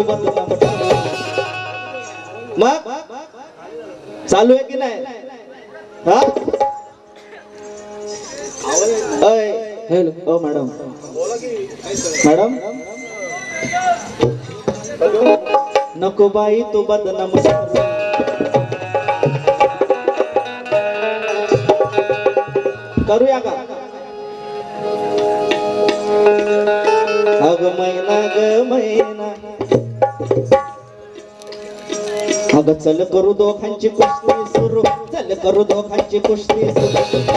तू बदनाम कर. मग चालू आहे की नाही? हा हॅलो मॅडम. मॅडम नको बाई तू बदनाम करूया का? अग मैना ग मैना अग चल करू दोघांची कुस्ती सुरू. चल करू दोघांची कुस्ती सुरू.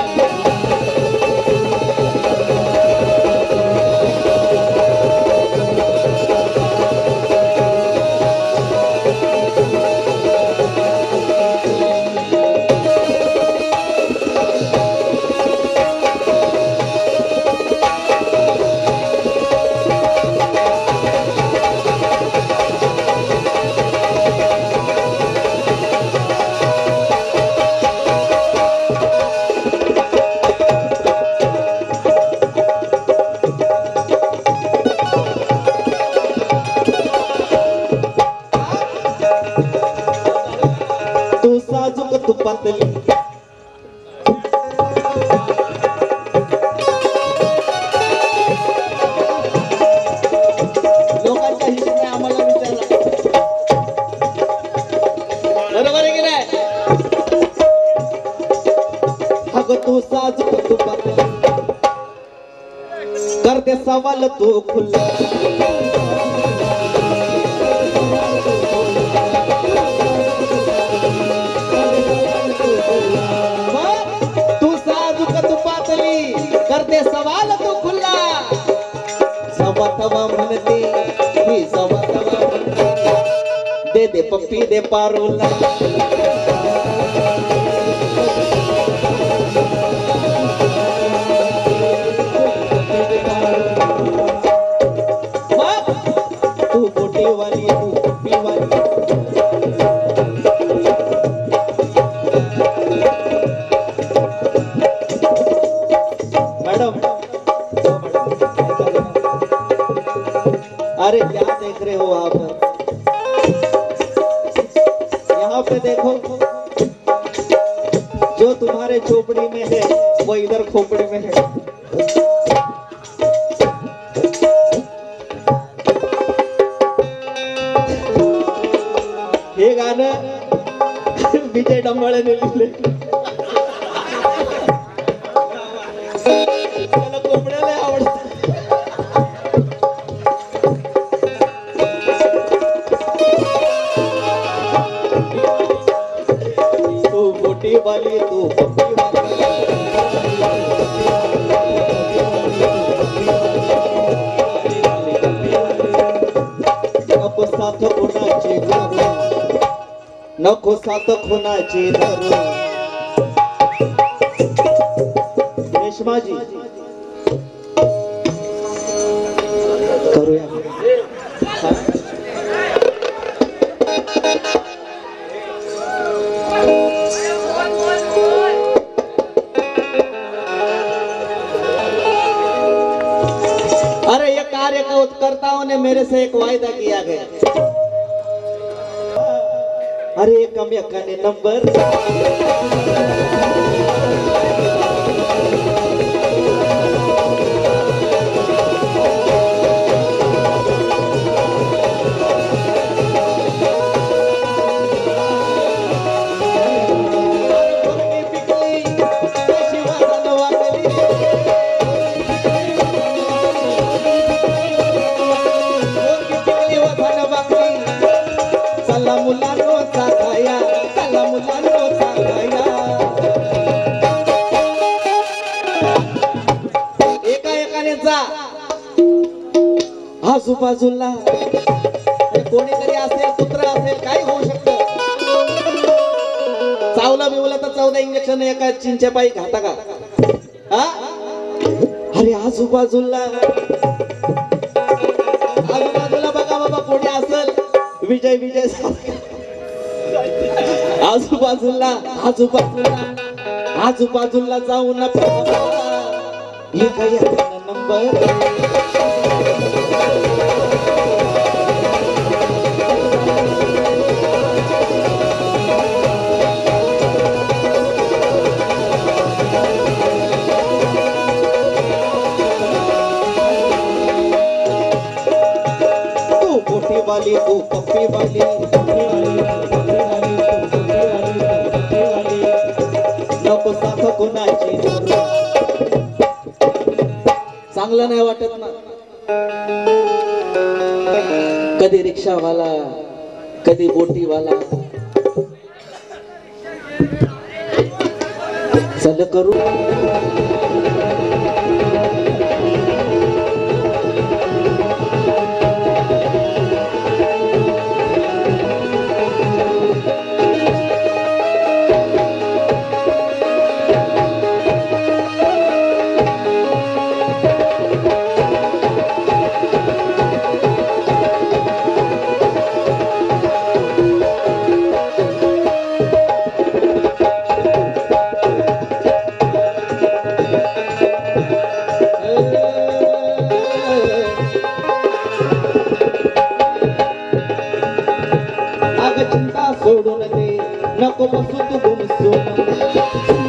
तू साजूक तू पातली लोकांच्या हिशोबाने आम्हाला विचारला. बरोबर आहे की नाही? अगं तू साजूक तू पातली करते सवाल तू खुल्ला. करते सवाल तू खुल्ला. सवा तवा म्हणते ही सवा तवा म्हणते दे दे पप्पी दे पारोला. तू गोटी वाली तू पप्पी वाली. अरे क्या देख रहे हो आप? यहाँ पे देखो जो तुम्हारे झोपड़ी में है वो इधर खोपड़ी में है. हे गाणं विजय डंबाळेने लिहिले. मला कोंबड्याला आवडतं. वाली तू पप्पी वाली. नको साथ कोणाची धरू. नको साथ कोणाची धरू. रेशमाजी करूया. अरे ये कार्यकर्ताओं ने मेरे से एक वायदा किया गया. अरे एक कम ने नंबर आजूबाजूला कोणीतरी असेल कुत्रा असेल काही होऊ शकतं. चावला बिवला तर 14 इंजेक्शन एका चिंच्या पायी घाता का? हा अरे आजूबाजूला बघा बाबा कोणी असेल विजय विजय आजूबाजूला जाऊ नका. नंबर वाली तू पप्पी वाली नको साथ कोणाची चांगलं नाही वाटत ना कधी रिक्षावाला कधी बोटीवाला चल करू चिंता सोडून दे नको बसू तू गुमसून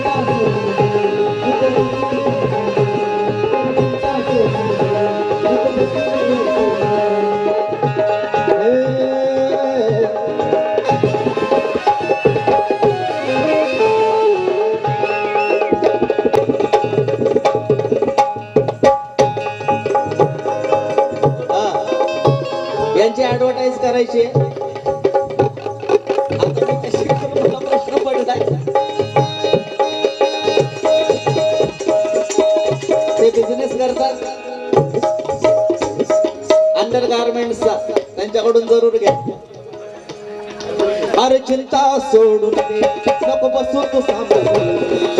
यांची ऍडव्हर्टाइज करायची बिझनेस करतात अंडर गारमेंट्सचा त्यांच्याकडून जरूर घ्या अरे चिंता सोडून दे नको बसू तू सांभाळून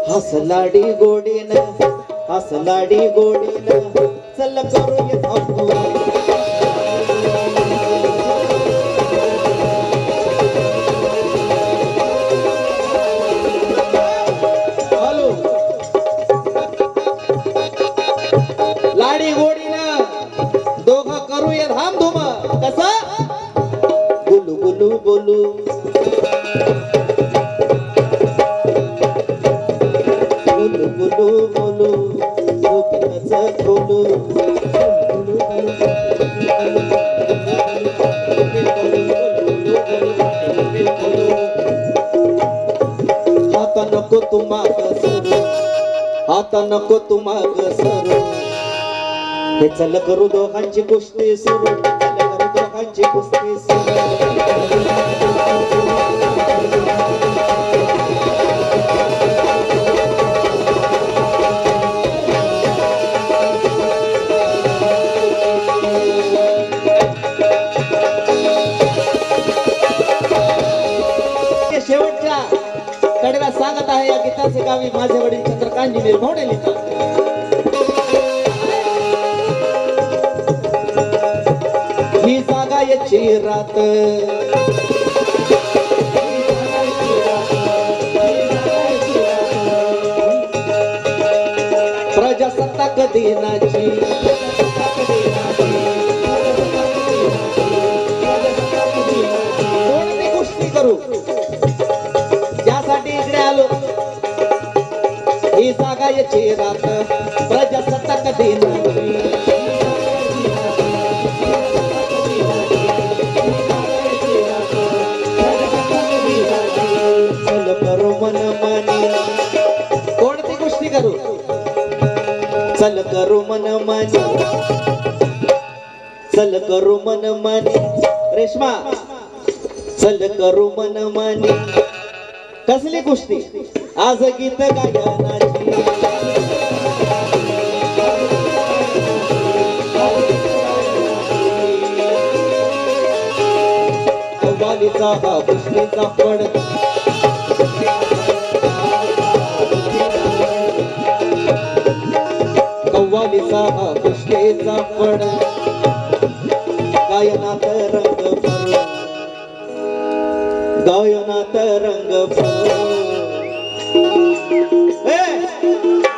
हसलाडी गोडीनं हसलाडी गोडीनं चल करूया थांबू हॅलो लाडी गोडीनं दोघं करूया धामधूम कसा गुलू गुलू बोलू गुलू गुलू बोलू खोलू आता नको तुम्हा सरू आता नको तुम्हा सरू हे चल करू दोघांची कुस्ती सुरू चल करू दोघांची कुस्ती सुरू शेवटच्या कडेला सांगत आहे या गीताचे काव्य माझे वडील चंद्रकांतजी निर्भवणे लिहितात ही जागा याची रात प्रजासत्ताक दिनाची कोणती गोष्टी करू त्यासाठी इकडे आलो ही जागा याची रात प्रजासत्ताक दिनाची चल करू मन मानी कोणती गोष्टी करू चल करू मन मानी चल करू मन मानी रेश्मा चल करू मन मानी कसली कुस्ती आज गीत गायनाची कव्वालीचा हा कुस्तीचा फड कव्वालीचा हा कुस्तीचा फड गायनात रंग भरू गायनात रंग भरू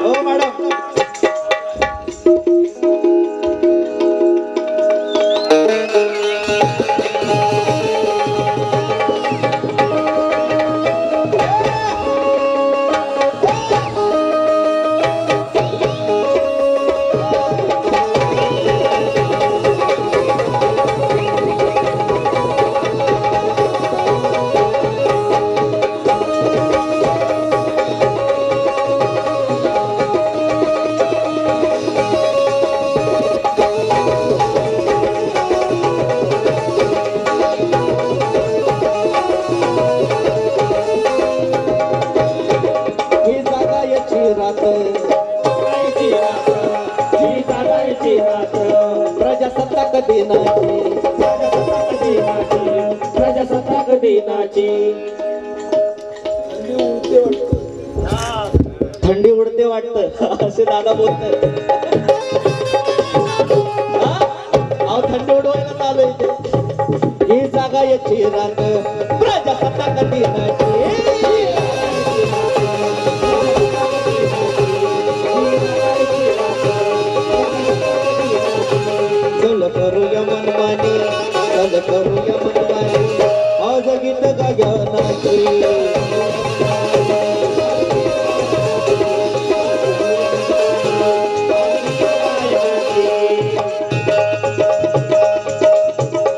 ओ मॅडम दिनाची थंडी उडते वाटतं असे दादा बोलतात. अहो थंडी उडवायला चालू इथे. ही जागा याची रांग प्रजासत्ताक दिनाची. चल करूया मनमानी, चल करूया मनमानी, आज गीत गायनाची.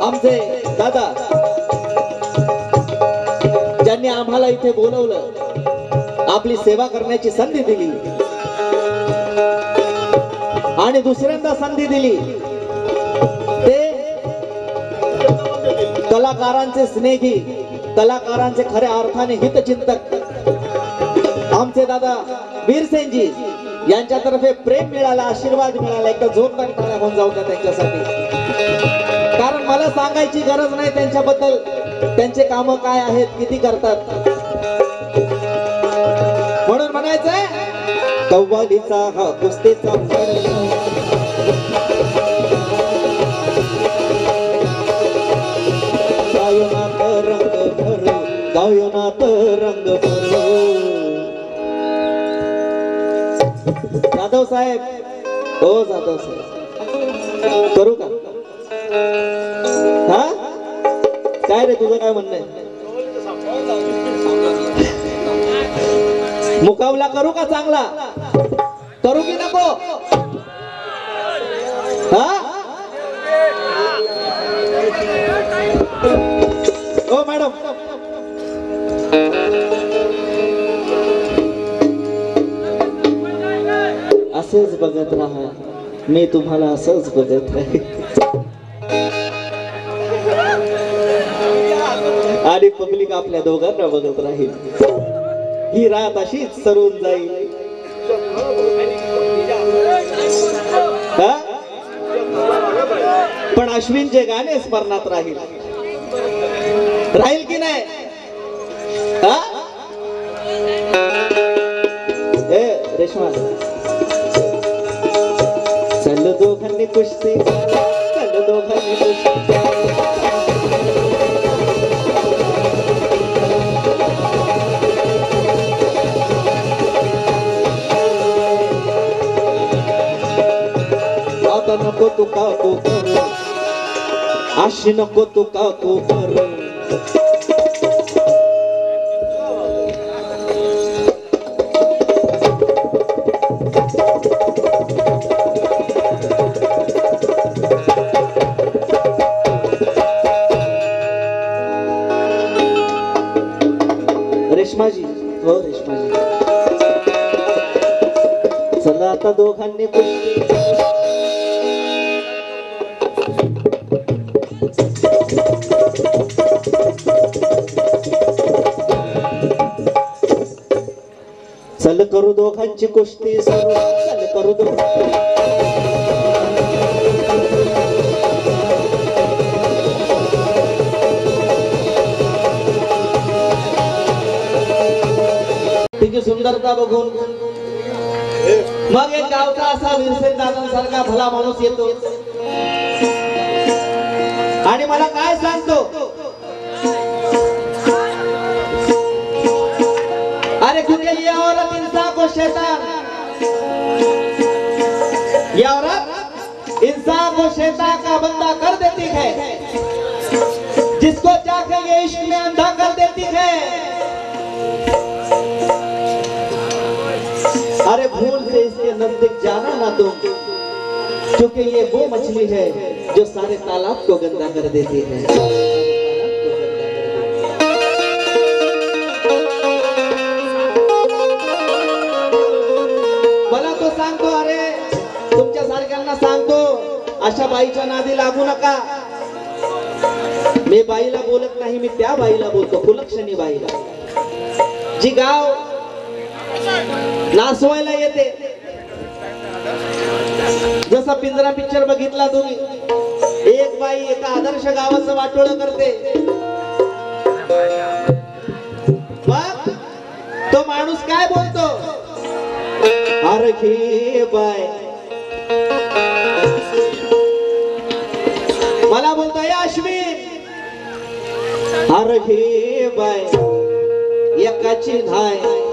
आमचे दादा ज्यांनी आम्हाला इथे बोलवलं, आपली सेवा करण्याची संधी दिली आणि दुसऱ्यांदा संधी दिली, ते कलाकारांचे स्नेही, कलाकारांचे खऱ्या अर्थाने हितचिंतक आमचे दादा वीरसेनजी यांच्यातर्फे प्रेम मिळाला, आशीर्वाद मिळाला. एकदा जोरदार टाळ्या होऊन जाऊ द्या त्यांच्यासाठी. कारण मला सांगायची गरज नाही त्यांच्याबद्दल, त्यांचे काम काय आहेत, किती करतात. म्हणून म्हणायचंय कव्वालीचा हा कुस्तीचा गायनात रंग भरू, गायनात रंग भरू. जाधव साहेब, हो जाधव साहेब, करू का? हा काय रे तुझं काय म्हणणं आहे? मुकाबला करू का? चांगला करू की नको? हा ओ मॅडम, असंच बघत राहा, मी तुम्हाला असंच बघत आहे. आणि पब्लिक आपल्या दोघांना बघत राहील. ही रात अशीच सरून जाईल. पण अश्विनचे गाणे स्मरणात राहील. राहील की नाही? रेश्मा, चल दोघांनी कुस्ती, चल दोघांनी कुस्ती. आता नको तू काकू कर, अशी नको तू काकू कर. रेश्माजी, हो रेश्माजी, चला आता दोघांनी कुस्ती. चल करू दोघांची कुस्ती सुरू, चल करू तिची सुंदरता बघून मग एक गावचा असा वीरसेन दादांसारखा भला माणूस येतो आणि मला काय सांगतो, अरे क्योंकि ये औरत इंसान को शैतान, ये औरत इंसान को शैतान का बंदा कर देती है, जिसको जाकर ये इश्क में अंधा कर देती है. अरे भूल से इसके नजदीक जाना ना तुम, क्योंकि ये वो मछली है जो सारे तालाब को गंदा कर देती है. मला तो सांगतो, अरे तुमच्या सारख्यांना सांगतो, अशा बाईच्या नादी लागू नका. मी बाईला बोलत नाही, मी त्या बाईला बोलतो, कुलक्षणी बाईला, जी गाव नाचवायला येते. जसा पिंजरा पिक्चर बघितला तुम्ही, एक बाई एका आदर्श गावाचं वाटोळं करते अरे बाय मला बोलतोय अश्विन अरे बाय एकाची धाय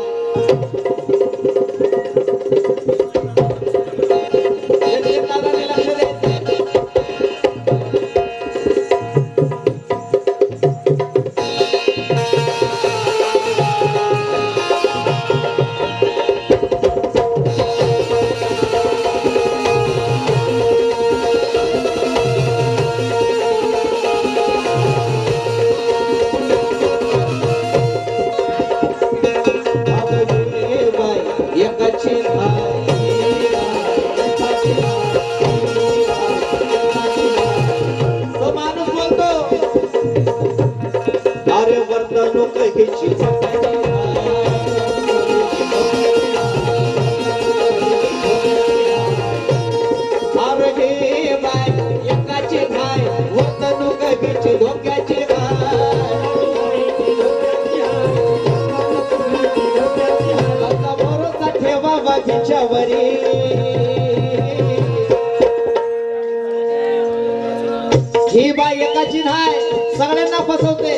ही बाई एकाची नाही सगळ्यांना फसवते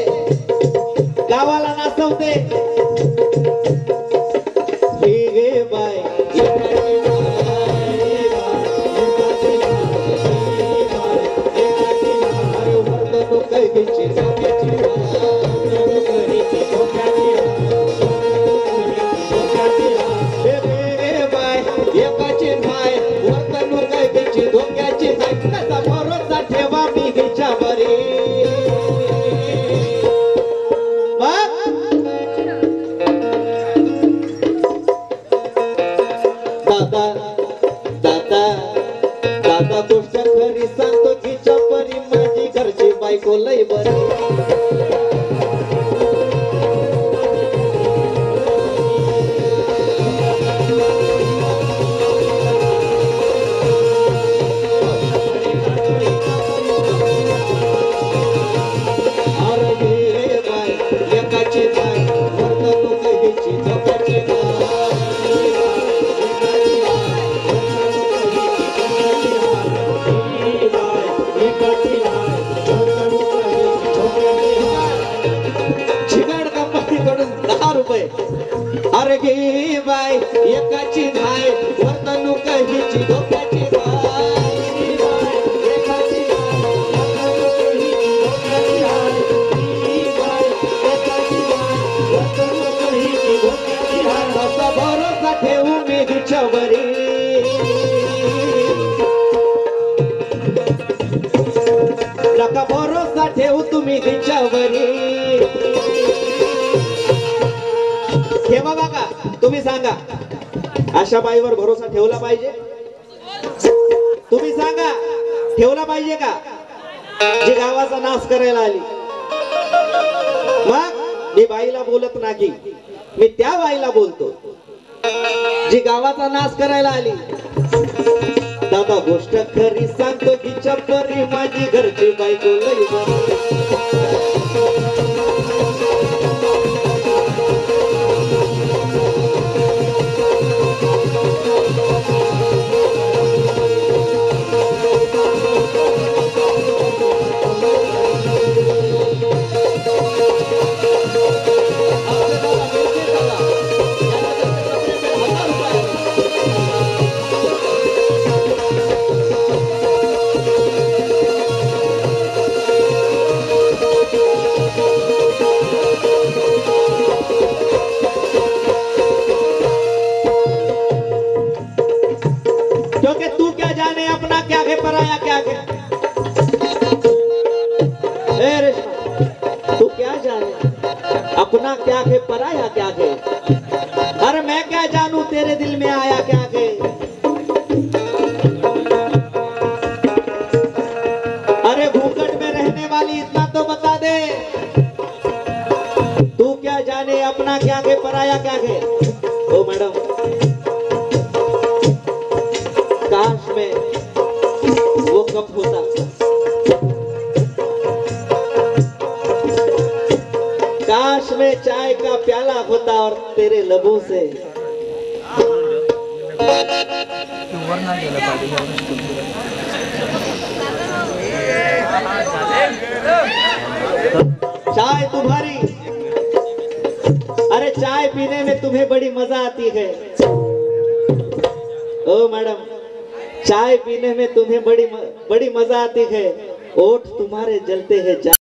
गावाला नाचवते ही बाई दादा गोष्ट खरी सांगतो की चपरी माझी घरची बायको लय बरी अरे बाय एकाची बाय वर्तणूक हिची झोपाची अरे घे बाय एकाची धाय वर्तणूक हिची धोक्याची असा भरोसा ठेवू मी हिच्यावरी नका भरोसा ठेवू तुम्ही हिच्यावरी ठेवा बघा तुम्ही सांगा अशा बाईवर भरोसा ठेवला पाहिजे तुम्ही सांगा ठेवला पाहिजे का जी गावाचा नाश करायला आली मग मी बाईला बोलत नाही मी त्या बाईला बोलतो जी गावाचा नाश करायला आली दादा गोष्ट खरी सांगतो की चपरी माझी घरची बायको लई क्योंकि तू क्या जाने अपना क्या है पराया क्या है तू क्या जाने अपना क्या है पराया क्या है अरे मैं क्या जानू तेरे दिल में आया क्या है अरे घूंघट में रहने वाली इतना तो बता दे तू क्या जाने अपना क्या है पराया क्या है ओ मैडम काश में वो कब होता काश में चाय का प्याला होता और तेरे लबों से चाय तुम्हारी, अरे चाय पीने में तुम्हें बड़ी मजा आती है। ओ मैडम, चाय पीने में तुम्हें बड़ी मजा आती है। ओठ तुम्हारे जलते हैं।